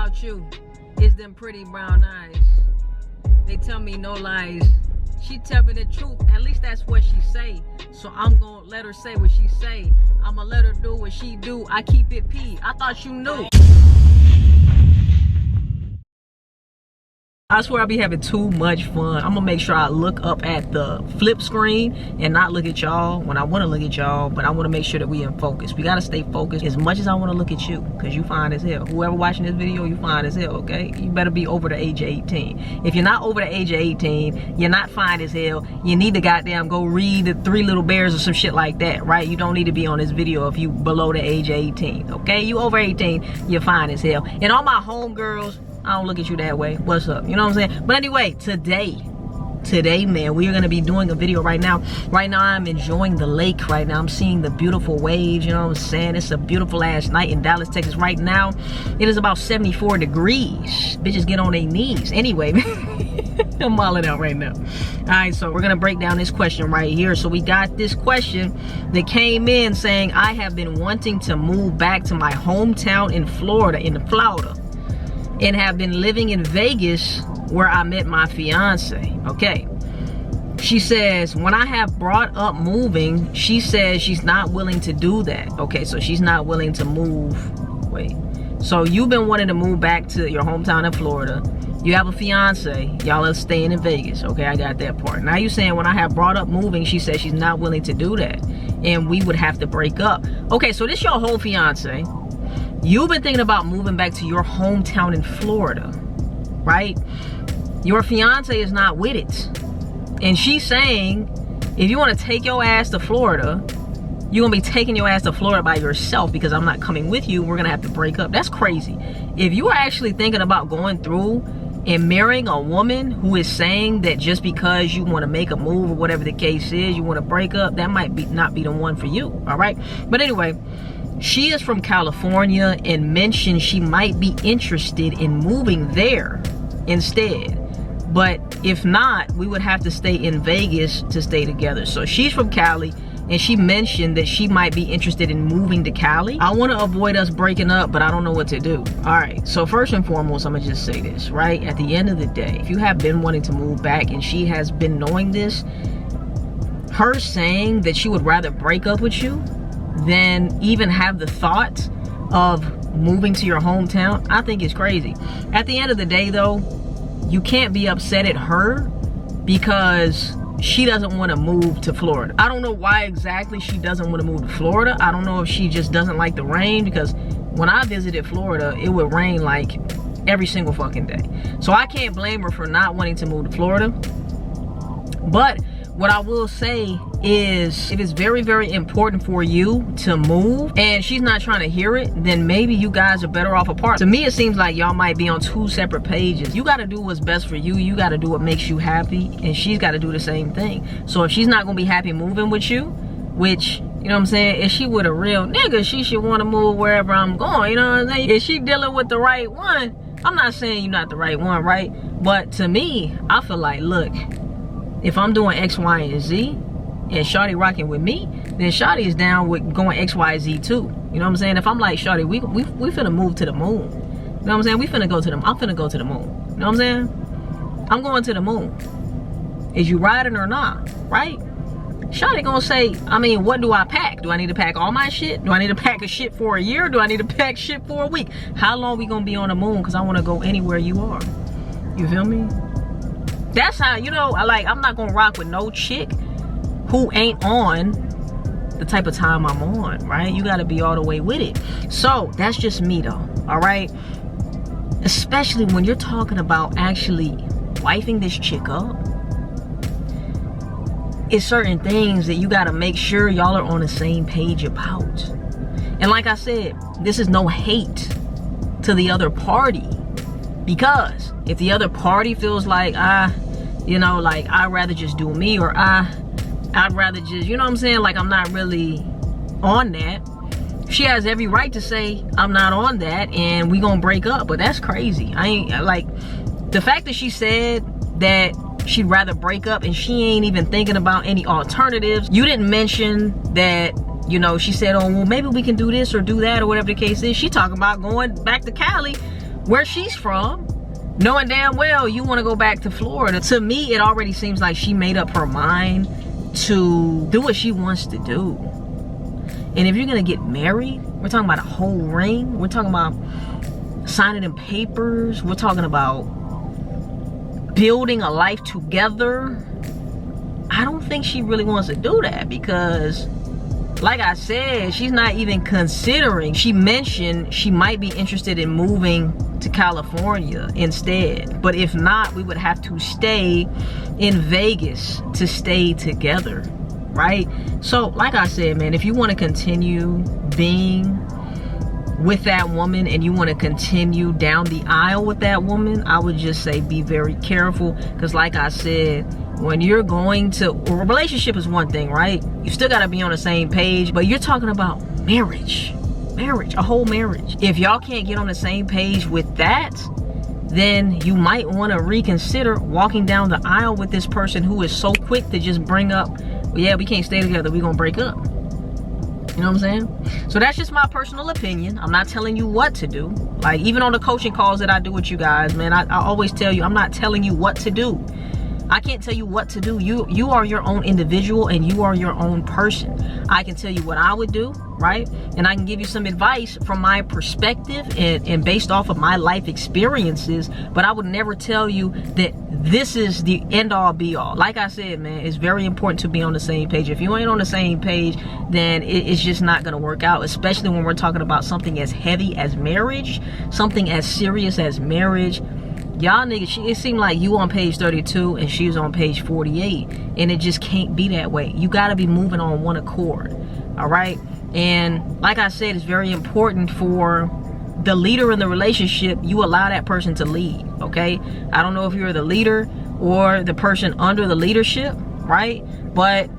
about you is them pretty brown eyes. They tell me no lies. She tell me the truth, at least that's what she say. So I'm gonna let her say what she say. I'ma let her do what she do. I keep it P. I thought you knew. I swear I be having too much fun. I'm gonna make sure I look up at the flip screen and not look at y'all when I wanna look at y'all, but I wanna make sure that we in focus. We gotta stay focused as much as I wanna look at you, cause you fine as hell. Whoever watching this video, you fine as hell, okay? You better be over the age of 18. If you're not over the age of 18, you're not fine as hell. You need to goddamn go read the Three Little Bears or some shit like that, right? You don't need to be on this video if you below the age of 18, okay? You over 18, you're fine as hell. And all my homegirls, I don't look at you that way. What's up? You know what I'm saying? But anyway, today, man, we are going to be doing a video right now. Right now, I'm enjoying the lake right now. I'm seeing the beautiful waves, you know what I'm saying? It's a beautiful ass night in Dallas, Texas. Right now, it is about 74 degrees. Bitches get on their knees. Anyway, I'm malling out right now. All right, so we're going to break down this question right here. So we got this question that came in saying, I have been wanting to move back to my hometown in Florida, and have been living in Vegas where I met my fiance. Okay. She says, when I have brought up moving, she says she's not willing to do that. Okay, so she's not willing to move. Wait. So you've been wanting to move back to your hometown in Florida. You have a fiance. Y'all are staying in Vegas. Okay, I got that part. Now you're saying when I have brought up moving, she says she's not willing to do that. And we would have to break up. Okay, so this your whole fiance. You've been thinking about moving back to your hometown in Florida, right? Your fiance is not with it. And she's saying, if you want to take your ass to Florida, you're going to be taking your ass to Florida by yourself because I'm not coming with you. We're going to have to break up. That's crazy. If you are actually thinking about going through and marrying a woman who is saying that just because you want to make a move or whatever the case is, you want to break up, that might be not be the one for you, all right? But anyway, she is from California and mentioned she might be interested in moving there instead. But if not, we would have to stay in Vegas to stay together. So she's from Cali and she mentioned that she might be interested in moving to Cali. I want to avoid us breaking up, but I don't know what to do. All right, so first and foremost, I'm gonna just say this, right? At the end of the day, if you have been wanting to move back and she has been knowing this, her saying that she would rather break up with you than even have the thought of moving to your hometown, I think it's crazy. At the end of the day though, you can't be upset at her because she doesn't want to move to Florida. I don't know why exactly she doesn't want to move to Florida. I don't know if she just doesn't like the rain, because when I visited Florida, it would rain like every single fucking day. So I can't blame her for not wanting to move to Florida. But what I will say is, if it's very, very important for you to move and she's not trying to hear it, then maybe you guys are better off apart. To me, it seems like y'all might be on two separate pages. You got to do what's best for you. You got to do what makes you happy, and she's got to do the same thing. So if she's not going to be happy moving with you, which, you know what I'm saying, if she with a real nigga, she should want to move wherever I'm going, you know what I'm saying? If she dealing with the right one, I'm not saying you're not the right one, right? But to me, I feel like, look, if I'm doing X, Y, and Z, and Shawty rocking with me, then Shawty is down with going X, Y, Z too. You know what I'm saying? If I'm like, Shawty, we finna move to the moon. You know what I'm saying? I'm finna go to the moon. You know what I'm saying? I'm going to the moon. Is you riding or not? Right? Shawty gonna say, I mean, what do I pack? Do I need to pack all my shit? Do I need to pack a shit for a year? Do I need to pack shit for a week? How long we gonna be on the moon? Because I want to go anywhere you are. You feel me? That's how, you know, I'm not gonna rock with no chick who ain't on the type of time I'm on, right? You gotta be all the way with it. So that's just me though, all right? Especially when you're talking about actually wifing this chick up. It's certain things that you gotta make sure y'all are on the same page about. And like I said, this is no hate to the other party. Because if the other party feels like, you know, like I'd rather just do me, or I'd rather just, you know what I'm saying, like I'm not really on that, she has every right to say I'm not on that and we gonna break up. But that's crazy. I ain't, like, the fact that she said that she'd rather break up and she ain't even thinking about any alternatives. You didn't mention that, you know, she said, oh well, maybe we can do this or do that or whatever the case is. She talking about going back to Cali where she's from, knowing damn well you want to go back to Florida. To me, it already seems like she made up her mind to do what she wants to do. And if you're gonna get married, we're talking about a whole ring, we're talking about signing them papers, we're talking about building a life together. I don't think she really wants to do that, because like I said, she's not even considering. She mentioned she might be interested in moving to California instead, but if not, we would have to stay in Vegas to stay together, right? So like I said, man, if you want to continue being with that woman and you want to continue down the aisle with that woman, I would just say be very careful, because like I said, when you're going to, a relationship is one thing, right? You still got to be on the same page, but you're talking about marriage, a whole marriage. If y'all can't get on the same page with that, then you might want to reconsider walking down the aisle with this person who is so quick to just bring up, well, yeah, we can't stay together, we're gonna break up. You know what I'm saying? So that's just my personal opinion. I'm not telling you what to do. Like, even on the coaching calls that I do with you guys, man, I always tell you, I'm not telling you what to do. I can't tell you what to do. You are your own individual and you are your own person. I can tell you what I would do, right? And I can give you some advice from my perspective and based off of my life experiences, but I would never tell you that this is the end all be all. Like I said, man, it's very important to be on the same page. If you ain't on the same page, then it's just not gonna work out, especially when we're talking about something as heavy as marriage, something as serious as marriage. Y'all niggas, it seemed like you on page 32 and she was on page 48, and it just can't be that way. You got to be moving on one accord, all right? And like I said, it's very important for the leader in the relationship, you allow that person to lead, okay? I don't know if you're the leader or the person under the leadership, right? But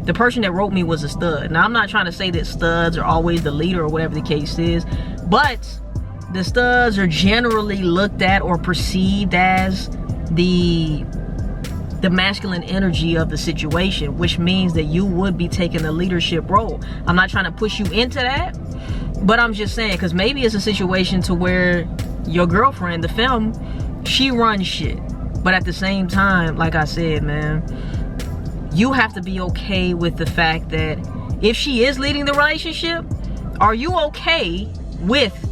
the person that wrote me was a stud. Now, I'm not trying to say that studs are always the leader or whatever the case is, but the studs are generally looked at or perceived as the masculine energy of the situation, which means that you would be taking the leadership role. I'm not trying to push you into that, but I'm just saying, because maybe it's a situation to where your girlfriend, the film, she runs shit. But at the same time, like I said, man, you have to be okay with the fact that if she is leading the relationship, are you okay with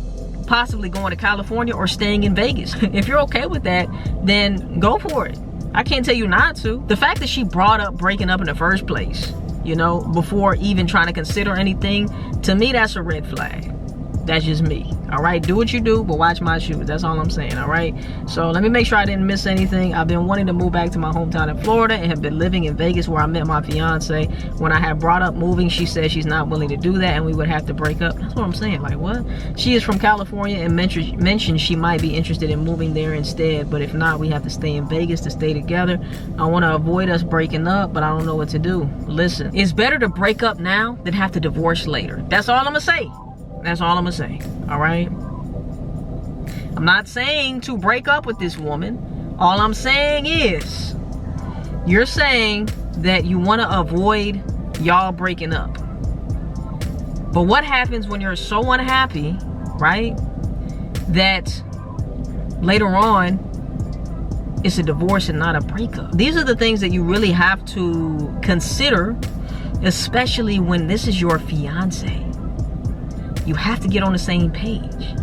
possibly going to California or staying in Vegas? If you're okay with that, then go for it. I can't tell you not to. The fact that she brought up breaking up in the first place, you know, before even trying to consider anything, to me, that's a red flag. That's just me. All right, do what you do, but watch my shoes. That's all I'm saying. All right, so let me make sure I didn't miss anything. I've been wanting to move back to my hometown in Florida and have been living in Vegas, where I met my fiance. When I had brought up moving, she said she's not willing to do that and we would have to break up. That's what I'm saying. Like, what? She is from California and mentioned she might be interested in moving there instead, but if not, we have to stay in Vegas to stay together. I want to avoid us breaking up, but I don't know what to do. Listen, it's better to break up now than have to divorce later. That's all I'm gonna say. That's all I'm gonna say. All right, I'm not saying to break up with this woman. All I'm saying is, you're saying that you want to avoid y'all breaking up. But what happens when you're so unhappy, right, that later on it's a divorce and not a breakup? These are the things that you really have to consider, especially when this is your fiance. You have to get on the same page.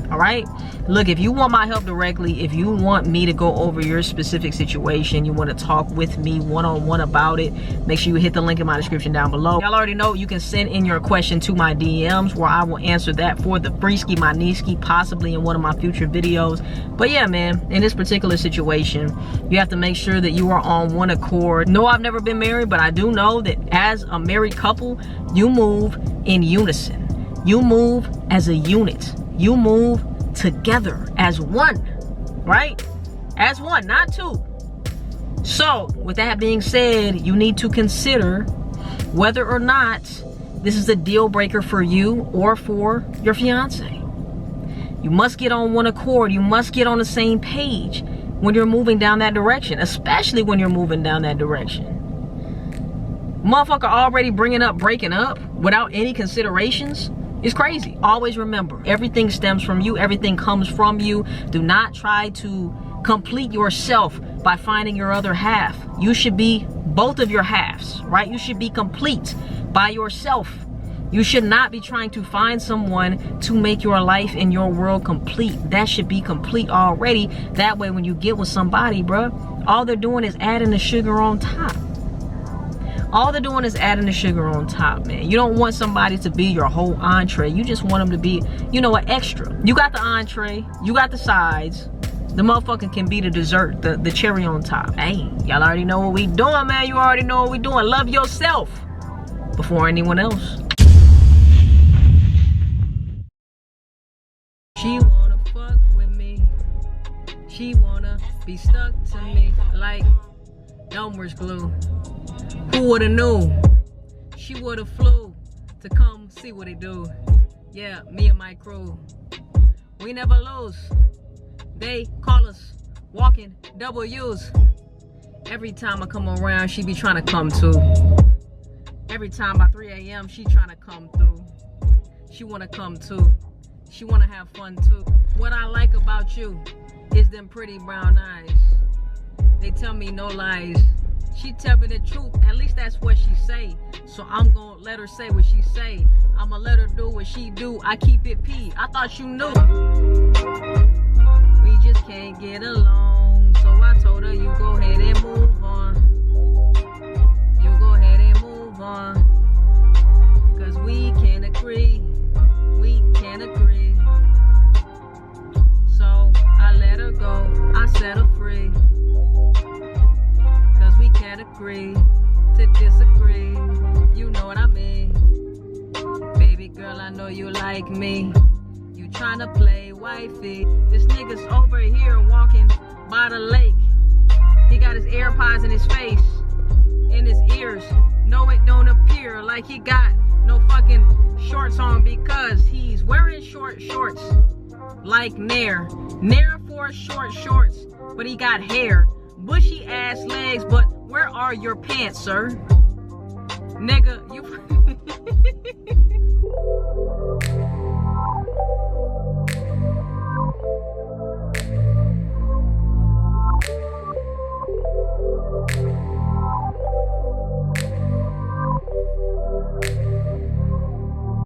All right? Look, if you want my help directly, if you want me to go over your specific situation, you want to talk with me one-on-one about it, make sure you hit the link in my description down below. Y'all already know you can send in your question to my DMs, where I will answer that for the freeski, my niski, possibly in one of my future videos. But yeah, man, in this particular situation, you have to make sure that you are on one accord. No, I've never been married, but I do know that as a married couple, you move in unison. You move as a unit. You move together as one, right? As one, not two. So, with that being said, you need to consider whether or not this is a deal breaker for you or for your fiance. You must get on one accord. You must get on the same page when you're moving down that direction, especially when you're moving down that direction. Motherfucker already bringing up breaking up without any considerations. It's crazy. Always remember, everything stems from you. Everything comes from you. Do not try to complete yourself by finding your other half. You should be both of your halves, right? You should be complete by yourself. You should not be trying to find someone to make your life and your world complete. That should be complete already. That way, when you get with somebody, bruh, all they're doing is adding the sugar on top. All they're doing is adding the sugar on top, man. You don't want somebody to be your whole entree. You just want them to be, you know, an extra. You got the entree, you got the sides. The motherfucker can be the dessert, the cherry on top. Hey, y'all already know what we doing, man. You already know what we doing. Love yourself before anyone else. She wanna fuck with me. She wanna be stuck to me like Elmer's glue. Who would've knew? She would've flew to come see what it do. Yeah, me and my crew. We never lose. They call us walking W's. Every time I come around, she be trying to come too. Every time by 3 a.m., she trying to come through. She wanna come too. She wanna have fun too. What I like about you is them pretty brown eyes. They tell me no lies. She tell me the truth, at least that's what she say. So I'm gonna let her say what she say. I'ma let her do what she do. I keep it P. I thought you knew. We just can't get along. So I told her, you go ahead and move on. You go ahead and move on. Cause we can't agree. We can't agree. So I let her go. I set her free. We can't agree to disagree. You know what I mean. Baby girl, I know you like me. You tryna play wifey. This nigga's over here walking by the lake. He got his AirPods in his face, in his ears. No, it don't appear like he got no fucking shorts on because he's wearing short shorts like Nair. Nair for short shorts, but he got hair. Bushy ass legs, but where are your pants, sir? Nigga, you